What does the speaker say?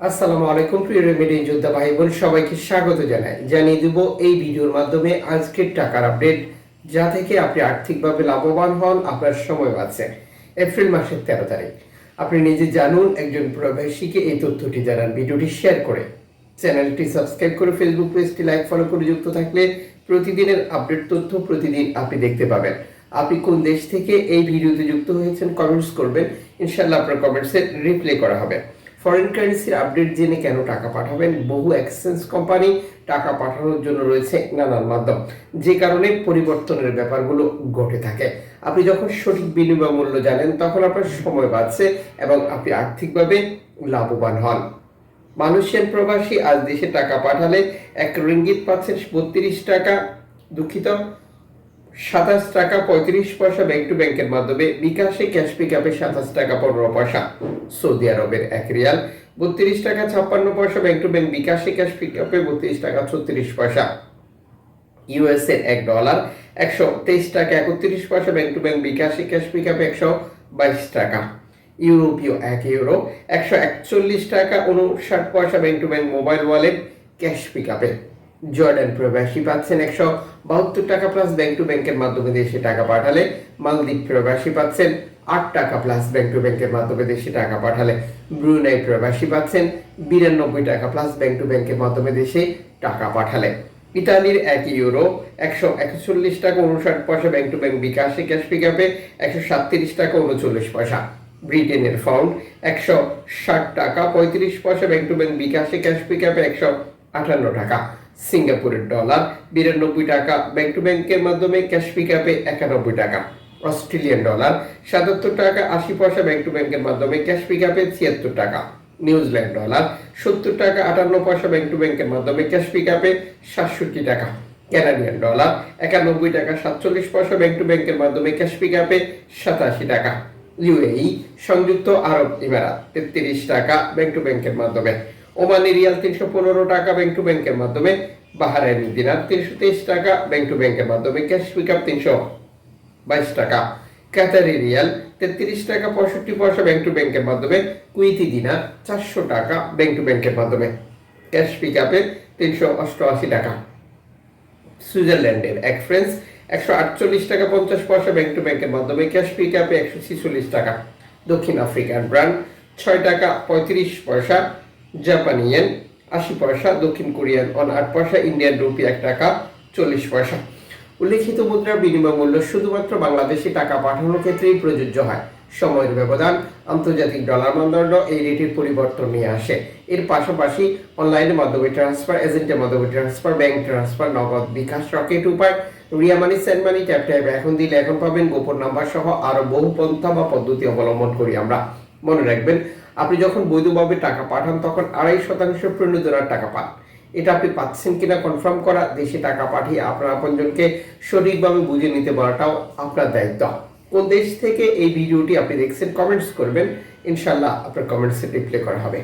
আসসালামু আলাইকুম প্রিয় রেমিডি যোদ্ধা ভাই বোন সবাইকে স্বাগত জানিয়ে দেব এই ভিডিওর মাধ্যমে আজকের টাকার আপডেট, যা থেকে আপনি আর্থিকভাবে লাভবান হন, আপনার সময় বাঁচে। এপ্রিল মাসের 13 তারিখ আপনি নিজে জানুন, একজন প্রবাসীকে এই তথ্যটি জানান। ভিডিওটি শেয়ার করে চ্যানেলটি সাবস্ক্রাইব করে ফেসবুক পেজটি লাইক ফলো করে যুক্ত থাকলে প্রতিদিনের আপডেট তথ্য প্রতিদিন আপনি দেখতে পাবেন। আপনি কোন দেশ থেকে এই ভিডিওতে যুক্ত হয়েছেন কমেন্টস করবেন, ইনশাআল্লাহ আপনার কমেন্টসে রিপ্লাই করা হবে। ফরেন কারেন্সির আপডেট জেনে কেন টাকা পাঠাবেন? বহু এক্সচেঞ্জ কোম্পানি টাকা পাঠানোর জন্য রয়েছে নানান মাধ্যম, যে কারণে পরিবর্তনের ব্যাপারগুলো ঘটে থাকে। আপনি যখন সঠিক বিনিময় মূল্য জানেন, তখন আপনার সময় বাঁচছে এবং আপনি আর্থিকভাবে লাভবান হন। মালয়েশিয়ান প্রবাসী আজ দেশে টাকা পাঠালে 1 রিঙ্গিত পাচ্ছেন 32 টাকা, দুঃখিত 27 টাকা 35 পয়সা ব্যাংক টু ব্যাংকের মাধ্যমে। বিকাশে ক্যাশ পিকআপে 27 টাকা 15 পয়সা। সৌদি আরবের 1 রিয়াল 32 টাকা 56 পয়সা ব্যাংক টু ব্যাংক। বিকাশে ক্যাশ পিকআপে 32 টাকা 36 পয়সা। ইউএস এর $1 123 টাকা 31 পয়সা ব্যাংক টু ব্যাংক। বিকাশে ক্যাশ পিকআপে 122 টাকা। ইউরোপীয় 1 ইউরো 141 টাকা 59 পয়সা bank to bank mobile wallet cash পিকআপে। জর্ডান প্রবাসী পাচ্ছেন 172 টাকা প্লাস ব্যাংক টু ব্যাংকের মাধ্যমে দেশে টাকা পাঠালে। মালদ্বীপ প্রবাসী পাচ্ছেন 8 টাকা প্লাস ব্যাংক টু ব্যাংকের মাধ্যমে দেশে টাকা পাঠালে। ব্রুনাই প্রবাসী পাচ্ছেন 92 টাকা প্লাস ব্যাংক টু ব্যাংকের মাধ্যমে দেশে টাকা পাঠালে। ইতালির 1 ইউরো 141 টাকা 59 পয়সা ব্যাংক টু ব্যাংক। বিকাশে ক্যাশ পিকআপে 137 টাকা 39 পয়সা। ব্রিটেনের পাউন্ড 160 টাকা 35 পয়সা ব্যাংক টু ব্যাংক। বিকাশে ক্যাশ পিকআপে 158 টাকা। সিঙ্গাপুরের $92 টাকা ব্যাংক টু ব্যাংকের মাধ্যমে ক্যাশ পিকআপে 91 টাকা। অস্ট্রেলিয়ান ডলার 77 টাকা 80 পয়সা ব্যাংক টু ব্যাংকের মাধ্যমে ক্যাশ পিকআপে 76 টাকা। নিউজিল্যান্ড ডলার 70 টাকা 58 পয়সা ব্যাংক টু ব্যাংকের মাধ্যমে ক্যাশ পিকআপে 67 টাকা। কানাডিয়ান ডলার 91 টাকা 47 পয়সা ব্যাংক টু ব্যাংকের মাধ্যমে ক্যাশ পিকআপে 87 টাকা। ইউএই সংযুক্ত আরব ইমারাত 33 টাকা ব্যাংক টু ব্যাংকের মাধ্যমে। ওমানি রিয়াল 315 টাকা ব্যাংক টু ব্যাংকের মাধ্যমে। বাহরাইনি দিনার 323 টাকা ব্যাংক টু ব্যাংকের মাধ্যমে ক্যাশ পিকআপ 322 টাকা। কাতারি রিয়াল 33 টাকা 65 পয়সা ব্যাংক টু ব্যাংকের মাধ্যমে। কুয়েতি দিনার 400 টাকা ব্যাংক টু ব্যাংকের মাধ্যমে ক্যাশ পিকআপে 388 টাকা। সুইজারল্যান্ডের 1 ফ্রান্স 148 টাকা 50 পয়সা ব্যাংক টু ব্যাংকের মাধ্যমে ক্যাশ পিকআপে 146 টাকা। দক্ষিণ আফ্রিকান ব্র্যান্ড 6 টাকা 35 পয়সা। জাপানি ইয়েন 80 পয়সা। দক্ষিণ কোরিয়ান ওয়ান 8 পয়সা। ইন্ডিয়ান রুপি 1 টাকা 40 পয়সা। উল্লেখিত মুদ্রার বিনিময় মূল্য শুধুমাত্র বাংলাদেশে টাকা পাঠানোর ক্ষেত্রেই প্রযোজ্য হয়। সময়ের ব্যবধান, আন্তর্জাতিক ডলার মানদণ্ড এই রেটের পরিবর্তন নিয়ে আসে। এর পাশাপাশি অনলাইনের মাধ্যমে ট্রান্সফার, এজেন্টের মাধ্যমে ট্রান্সফার, ব্যাংক ট্রান্সফার, নগদ, বিকাশ, রকেট উপায়, রিয়া মানি, সেন্ড মানি, ট্যাপ ট্যাপ এখন দিলে এখন পাবেন, গোপন নাম্বার সহ আরো বহু পন্থা বা পদ্ধতি অবলম্বন করি আমরা। মনে রাখবেন, আপনি যখন বৈধভাবে টাকা পাঠান তখন 2.5% প্রণোদনার টাকা পান। এটা আপনি পাচ্ছেন কিনা কনফার্ম করা, দেশে টাকা পাঠিয়ে আপনার আপনজনকে সঠিকভাবে বুঝে নিতে বলাটাও আপনার দায়িত্ব। কোন দেশ থেকে এই ভিডিওটি আপনি দেখছেন কমেন্টস করবেন, ইনশাআল্লাহ আপনার কমেন্টসে রিপ্লাই করা হবে।